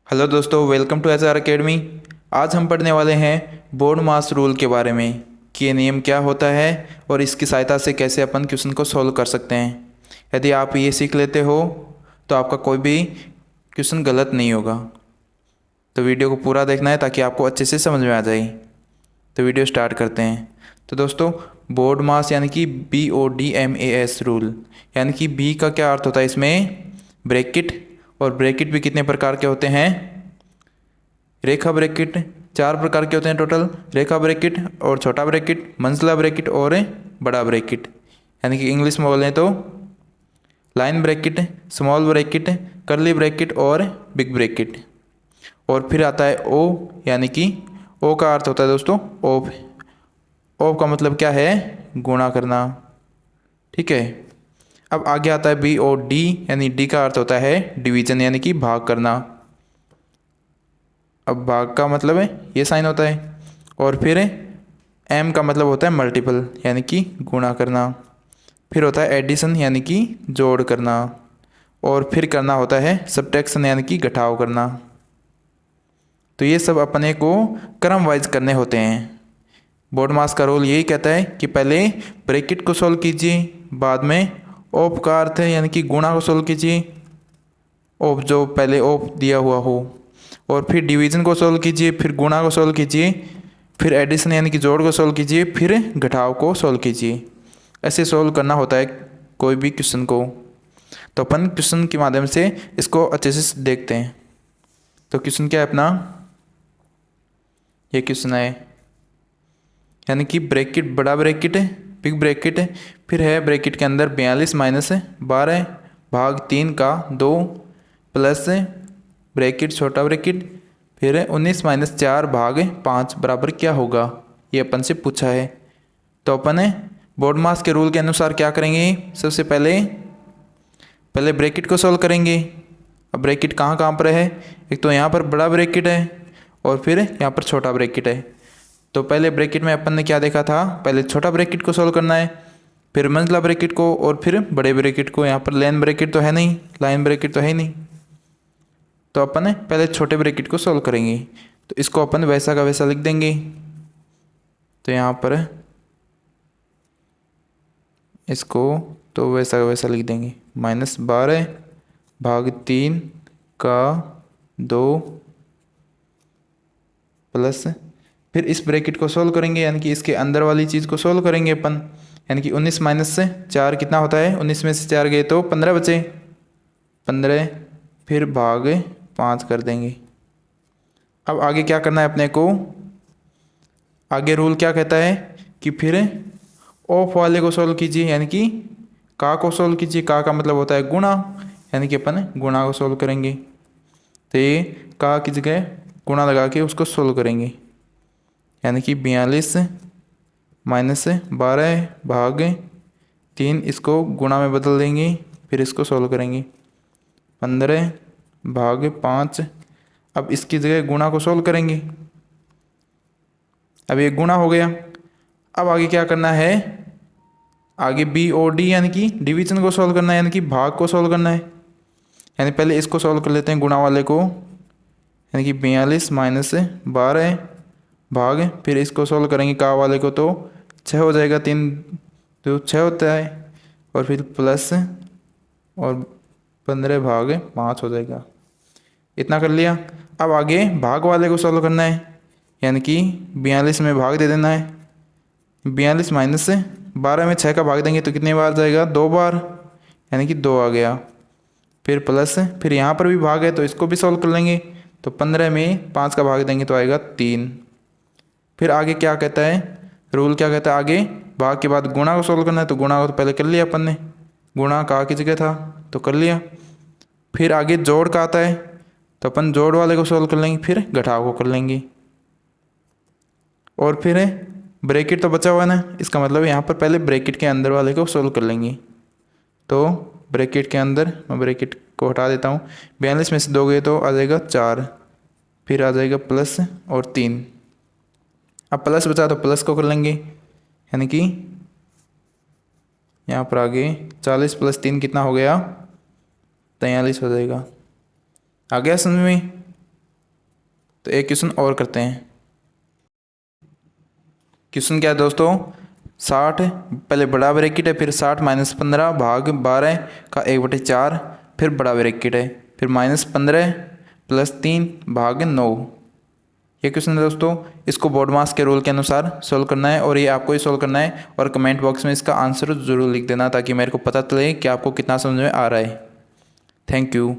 Hello दोस्तों, welcome to HR academy. आज हम पढ़ने वाले हैं बोर्ड मास रूल के बारे में कि ये नियम क्या होता है और इसकी सहायता से कैसे अपन क्वेश्चन को सॉल्व कर सकते हैं। यदि आप ये सीख लेते हो तो आपका कोई भी क्वेश्चन गलत नहीं होगा। तो वीडियो को पूरा देखना है ताकि आपको अच्छे से समझ में आ जाए। तो वीडियो स्टार्ट करते हैं। तो दोस्तों, बोर्ड मास यानी कि BODMAS रूल यानी कि बी का क्या अर्थ होता है इसमें? ब्रैकेट। और ब्रैकेट भी कितने प्रकार के होते हैं? रेखा ब्रैकेट। 4 प्रकार के होते हैं टोटल। रेखा ब्रैकेट और छोटा ब्रैकेट, मंझला ब्रैकेट और बड़ा ब्रैकेट। यानी कि इंग्लिश में बोलें तो line bracket, small bracket, curly bracket और बिग ब्रैकेट। और फिर आता है ओ, यानी कि ओ का अर्थ होता है दोस्तों ऑफ। ऑफ का मतलब क्या है? गुणा करना। ठीक है। अब आगे आता है BOD, यानी डी का अर्थ होता है डिवीजन यानी कि भाग करना। अब भाग का मतलब है ये साइन होता है। और फिर एम का मतलब होता है मल्टीपल यानी कि गुणा करना। फिर होता है एडिशन यानी कि जोड़ करना। और फिर करना होता है सब्ट्रैक्शन यानी कि घटाव करना। तो ये सब अपने को क्रम वाइज करने होते हैं। बोर्ड मास का रोल यही कहता है कि पहले ब्रैकेट को सॉल्व कीजिए, बाद में ऑफ का अर्थ है यानी कि गुणा को सॉल्व कीजिए, ऑफ जो पहले ऑफ दिया हुआ हो। और फिर डिवीजन को सॉल्व कीजिए, फिर गुणा को सॉल्व कीजिए, फिर एडिशन यानी कि जोड़ को सॉल्व कीजिए, फिर घटाव को सॉल्व कीजिए। ऐसे सॉल्व करना होता है कोई भी क्वेश्चन को। तो अपन क्वेश्चन के माध्यम से इसको अच्छे से देखते हैं। तो क्वेश्चन क्या है अपना? ये क्वेश्चन है यानी कि ब्रैकेट, बड़ा ब्रैकेट है, बिग ब्रैकेट है, फिर है ब्रैकेट के अंदर 42 माइनस 12 भाग 3 का 2 प्लस ब्रैकेट छोटा ब्रैकेट, फिर 19 माइनस 4 भाग 5 बराबर क्या होगा, ये अपन से पूछा है। तो अपन बोर्ड मास के रूल के अनुसार क्या करेंगे? सबसे पहले ब्रैकेट को सॉल्व करेंगे। अब ब्रैकेट कहाँ कहाँ पर है? एक तो यहाँ पर बड़ा ब्रैकेट है और फिर यहाँ पर छोटा ब्रैकेट है। तो पहले ब्रैकेट में अपन ने क्या देखा था? पहले छोटा ब्रैकेट को सॉल्व करना है, फिर मंझला ब्रैकेट को और फिर बड़े ब्रैकेट को। यहाँ पर लाइन ब्रैकेट तो है नहीं, लाइन ब्रैकेट तो है ही नहीं। तो अपन पहले छोटे ब्रैकेट को सॉल्व करेंगे। तो इसको अपन वैसा का वैसा लिख देंगे। तो यहाँ पर इसको तो वैसा का वैसा लिख देंगे। -12 भाग 3 का 2 प्लस, फिर इस ब्रैकेट को सॉल्व करेंगे यानी कि इसके अंदर वाली चीज़ को सॉल्व करेंगे अपन। यानी कि 19 माइनस से 4 कितना होता है? 19 में से 4 गए तो 15 बचे, 15 फिर भाग 5 कर देंगे। अब आगे क्या करना है अपने को? आगे रूल क्या कहता है कि फिर ऑफ वाले को सॉल्व कीजिए, यानी कि का को सॉल्व कीजिए। का मतलब होता है गुणा, यानी कि अपन गुणा को सॉल्व करेंगे। तो ये का की जगह गुणा लगा के उसको सॉल्व करेंगे। यानी कि 42 माइनस 12 भाग 3, इसको गुणा में बदल देंगे, फिर इसको सॉल्व करेंगे। 15 भाग 5, अब इसकी जगह गुणा को सॉल्व करेंगे। अब ये गुणा हो गया। अब आगे क्या करना है? आगे BOD यानी कि डिवीजन को सॉल्व करना है, यानी कि भाग को सॉल्व करना है। यानी पहले इसको सॉल्व कर लेते हैं, गुणा वाले को, यानी कि 42 माइनस 12 भाग, फिर इसको सॉल्व करेंगे का वाले को तो 6 हो जाएगा, 3 तो 6 होता है, और फिर प्लस और 15 भाग 5 हो जाएगा। इतना कर लिया। अब आगे भाग वाले को सॉल्व करना है, यानी कि 42 में भाग दे देना है। 42 माइनस 12 में 6 का भाग देंगे तो कितने बार जाएगा? 2 बार, यानी कि 2 आ गया। फिर प्लस, फिर यहाँ पर भी भाग है तो इसको भी सॉल्व कर लेंगे। तो 15 में 5 का भाग देंगे तो आएगा 3। फिर आगे क्या कहता है? रूल क्या कहता है? आगे भाग के बाद गुणा को सॉल्व करना है। तो गुणा को तो पहले कर लिया अपन ने, गुणा का की जगह था तो कर लिया। फिर आगे जोड़ का आता है तो अपन जोड़ वाले को सॉल्व कर लेंगे, फिर घटाव को कर लेंगे। और फिर ब्रैकेट तो बचा हुआ है ना, इसका मतलब यहाँ पर पहले ब्रैकेट के अंदर वाले को सॉल्व कर लेंगे। तो ब्रैकेट के अंदर मैं ब्रैकेट को हटा देता हूँ। 42 में से 2 गए तो आ जाएगा 4, फिर आ जाएगा प्लस और 3। अब प्लस बचा तो प्लस को कर लेंगे, यानी कि यहाँ पर आगे 40 + 3 कितना हो गया? 43 हो जाएगा। आ गया समझ में? तो एक क्वेश्चन और करते हैं। क्वेश्चन क्या है दोस्तों, 60 पहले बड़ा ब्रैकेट है, फिर 60 माइनस 15 भाग 12 का 1/4, फिर बड़ा ब्रैकेट है, फिर माइनस 15 प्लस 3 भाग 9। ये क्वेश्चन है दोस्तों, इसको बोर्ड मास के रूल के अनुसार सोल्व करना है और ये आपको ही सोल्व करना है। और कमेंट बॉक्स में इसका आंसर ज़रूर लिख देना ताकि मेरे को पता चले कि आपको कितना समझ में आ रहा है। Thank you.